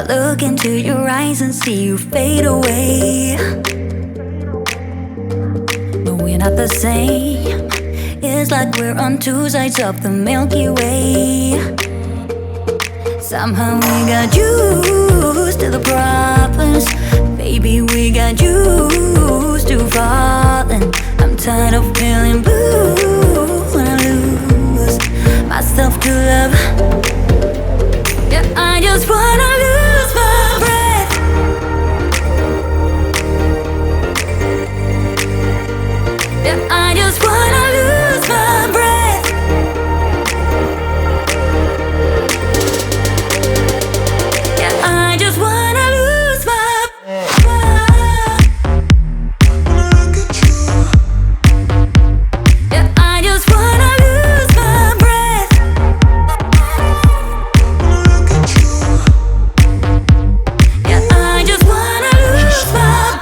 look into your eyes and see you fade away. No, we're not the same. It's like we're on two sides of the Milky Way. Somehow we got used to the problems. Baby, we got used to falling. I'm tired of feeling blue when I lose myself to love. Yeah, I just wanna lose my breath. Yeah, I just wanna lose my breath. Yeah, I just wanna lose my breath. Yeah, I just wanna lose my breath. Yeah, I just wanna lose my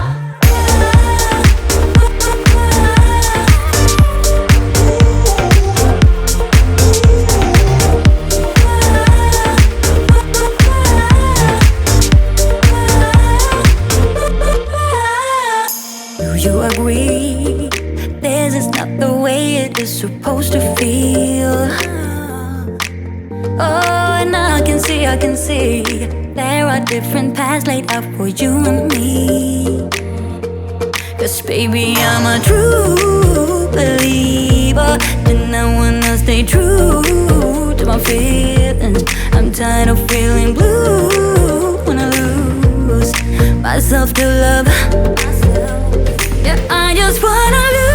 Do you agree? This is not the way it is supposed to feel. Oh, and I can see there are different paths laid out for you and me. 'Cause baby, I'm a true believer, and I wanna stay true to my feelings. I'm tired of feeling blue when I lose myself to love. Yeah, I just wanna lose